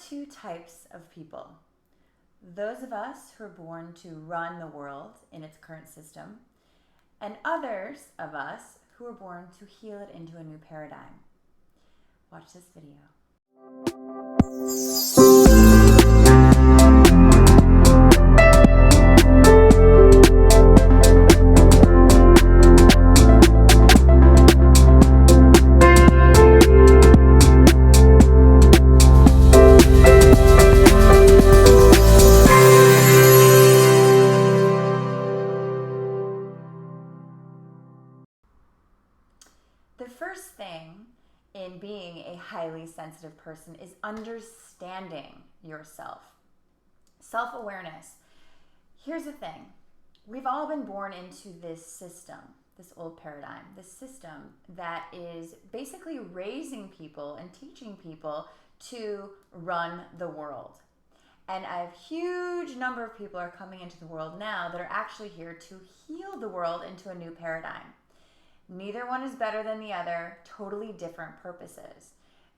two types of people. Those of us who are born to run the world in its current system, and others of us who are born to heal it into a new paradigm. Watch this video. The first thing in being a highly sensitive person is understanding yourself. Self-awareness. Here's the thing. We've all been born into this system, this old paradigm, this system that is basically raising people and teaching people to run the world. And a huge number of people are coming into the world now that are actually here to heal the world into a new paradigm. Neither one is better than the other, totally different purposes.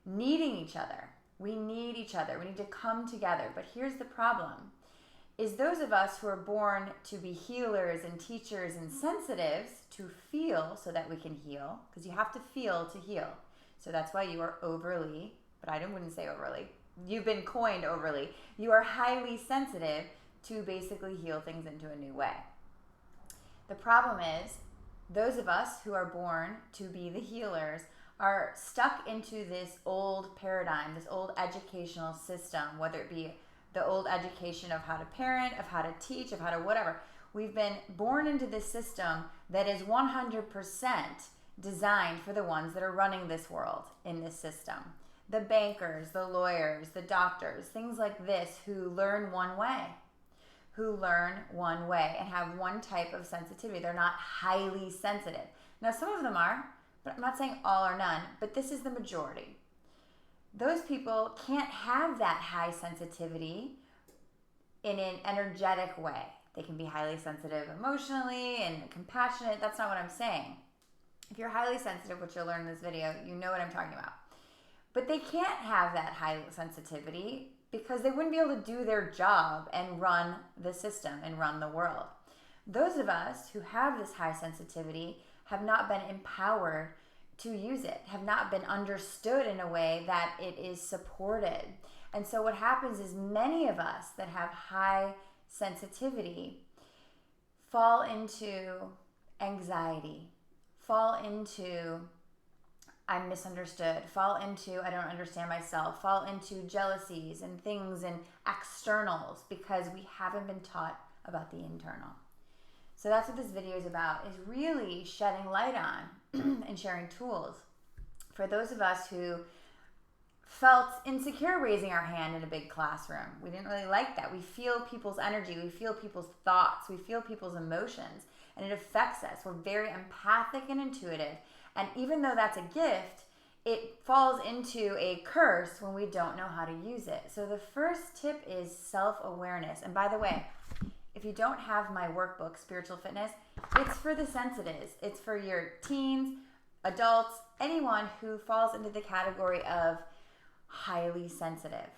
Needing each other. We need each other. We need to come together. But here's the problem, is those of us who are born to be healers and teachers and sensitives to feel so that we can heal, because you have to feel to heal. So that's why you are overly, but I wouldn't say overly, you've been coined overly. You are highly sensitive to basically heal things into a new way. The problem is, those of us who are born to be the healers are stuck into this old paradigm, this old educational system, whether it be the old education of how to parent, of how to teach, of how to whatever. We've been born into this system that is 100% designed for the ones that are running this world in this system. The bankers, the lawyers, the doctors, things like this who learn one way. And have one type of sensitivity. They're not highly sensitive. Now, some of them are, but I'm not saying all or none, but this is the majority. Those people can't have that high sensitivity in an energetic way. They can be highly sensitive emotionally and compassionate. That's not what I'm saying. If you're highly sensitive, which you'll learn in this video, you know what I'm talking about. But they can't have that high sensitivity because they wouldn't be able to do their job and run the system and run the world. Those of us who have this high sensitivity have not been empowered to use it, have not been understood in a way that it is supported. And so what happens is many of us that have high sensitivity fall into anxiety, fall into I'm misunderstood, fall into I don't understand myself, fall into jealousies and things and externals because we haven't been taught about the internal. So that's what this video is about, is really shedding light on and sharing tools for those of us who felt insecure raising our hand in a big classroom. We didn't really like that. We feel people's energy, we feel people's thoughts, we feel people's emotions, and it affects us. We're very empathic and intuitive. And even though that's a gift, it falls into a curse when we don't know how to use it. So the first tip is self-awareness. And by the way, if you don't have my workbook, Spiritual Fitness, it's for the sensitives. It's for your teens, adults, anyone who falls into the category of highly sensitive.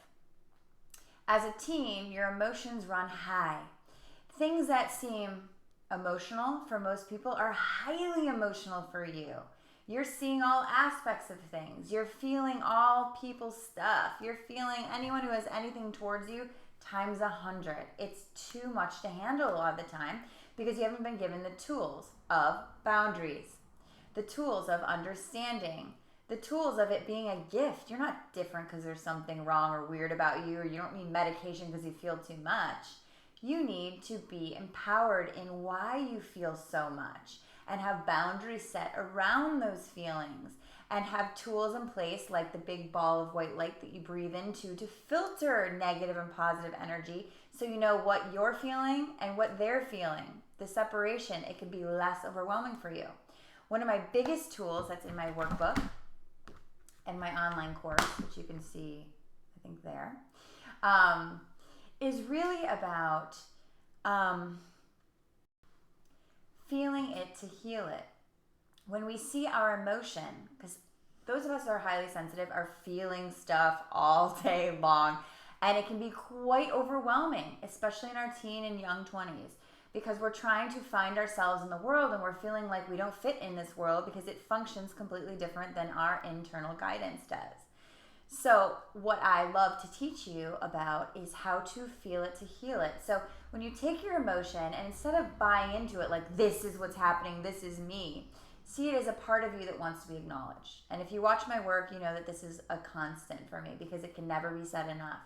As a teen, your emotions run high. Things that seem emotional for most people are highly emotional for you. You're seeing all aspects of things. You're feeling all people's stuff. You're feeling anyone who has anything towards you times 100. It's too much to handle a lot of the time because you haven't been given the tools of boundaries, the tools of understanding, the tools of it being a gift. You're not different because there's something wrong or weird about you, or you don't need medication because you feel too much. You need to be empowered in why you feel so much and have boundaries set around those feelings and have tools in place like the big ball of white light that you breathe into to filter negative and positive energy so you know what you're feeling and what they're feeling. The separation, it can be less overwhelming for you. One of my biggest tools that's in my workbook and my online course, which you can see, I think there, is really about feeling it to heal it. When we see our emotion, because Those of us that are highly sensitive are feeling stuff all day long, and it can be quite overwhelming, especially in our teen and young 20s, because we're trying to find ourselves in the world and we're feeling like we don't fit in this world because it functions completely different than our internal guidance does. So what I love to teach you about is how to feel it to heal it. So when you take your emotion and instead of buying into it like this is what's happening, this is me, see it as a part of you that wants to be acknowledged. And if you watch my work, you know that this is a constant for me because it can never be said enough.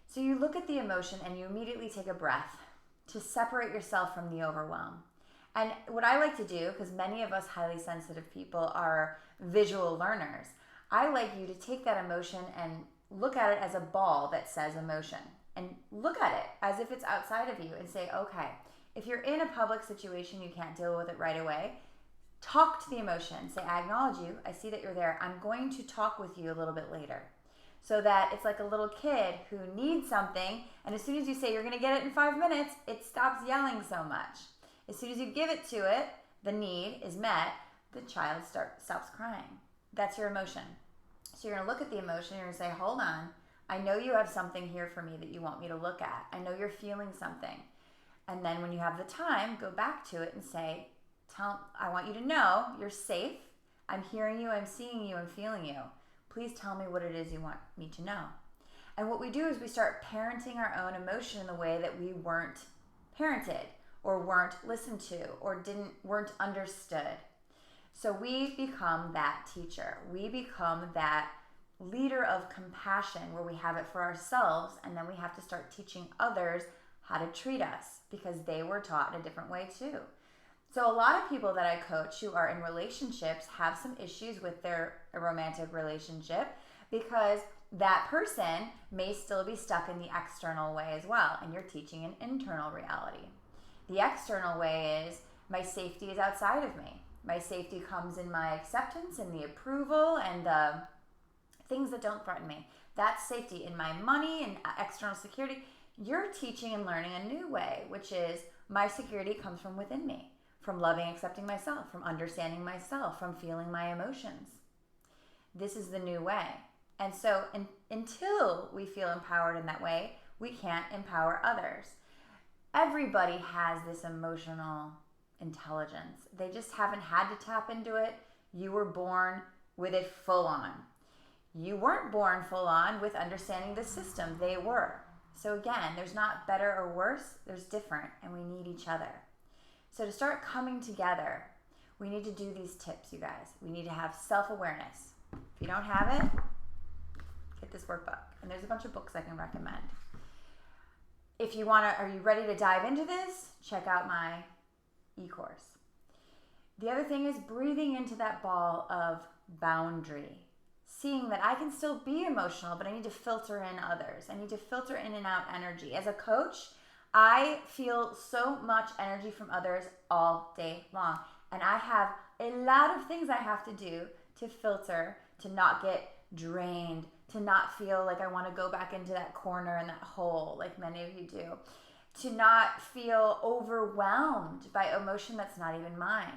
So you look at the emotion and you immediately take a breath to separate yourself from the overwhelm. And what I like to do, because many of us highly sensitive people are visual learners, I like you to take that emotion and look at it as a ball that says emotion. And look at it as if it's outside of you and say, okay, if you're in a public situation, you can't deal with it right away, talk to the emotion. Say, I acknowledge you. I see that you're there. I'm going to talk with you a little bit later. So that it's like a little kid who needs something, and as soon as you say you're going to get it in 5 minutes, it stops yelling so much. As soon as you give it to it, the need is met, the child stops crying. That's your emotion. So you're going to look at the emotion, you're going to say, hold on, I know you have something here for me that you want me to look at. I know you're feeling something. And then when you have the time, go back to it and say, I want you to know you're safe. I'm hearing you, I'm seeing you, I'm feeling you. Please tell me what it is you want me to know. And what we do is we start parenting our own emotion in the way that we weren't parented or weren't listened to or weren't understood. So we become that teacher. We become that leader of compassion where we have it for ourselves and then we have to start teaching others how to treat us because they were taught in a different way too. So a lot of people that I coach who are in relationships have some issues with their romantic relationship because that person may still be stuck in the external way as well, and you're teaching an internal reality. The external way is my safety is outside of me. My safety comes in my acceptance and the approval and the things that don't threaten me. That's safety in my money and external security. You're teaching and learning a new way, which is my security comes from within me. From loving, accepting myself, from understanding myself, from feeling my emotions. This is the new way. And so until we feel empowered in that way, we can't empower others. Everybody has this emotional intelligence. They just haven't had to tap into it. You were born with it full on. You weren't born full on with understanding the system. They were. So again, there's not better or worse. There's different, and we need each other. So to start coming together, we need to do these tips, you guys. We need to have self-awareness. If you don't have it, get this workbook. And there's a bunch of books I can recommend. If you are you ready to dive into this? Check out my e-course. The other thing is breathing into that ball of boundary. Seeing that I can still be emotional, but I need to filter in others. I need to filter in and out energy. As a coach, I feel so much energy from others all day long. And I have a lot of things I have to do to filter, to not get drained, to not feel like I want to go back into that corner and that hole like many of you do, to not feel overwhelmed by emotion that's not even mine.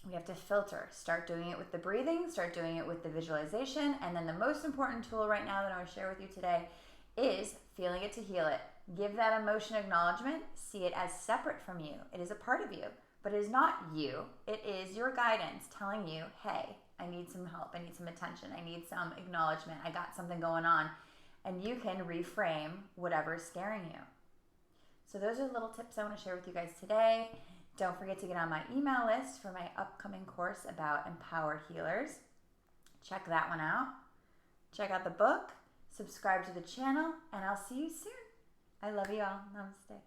We have to filter. Start doing it with the breathing, start doing it with the visualization, and then the most important tool right now that I want to share with you today is feeling it to heal it. Give that emotion acknowledgement. See it as separate from you. It is a part of you, but it is not you. It is your guidance telling you, hey, I need some help. I need some attention. I need some acknowledgement. I got something going on. And you can reframe whatever is scaring you. So those are little tips I want to share with you guys today. Don't forget to get on my email list for my upcoming course about empowered healers. Check that one out. Check out the book. Subscribe to the channel, and I'll see you soon. I love you all. Namaste.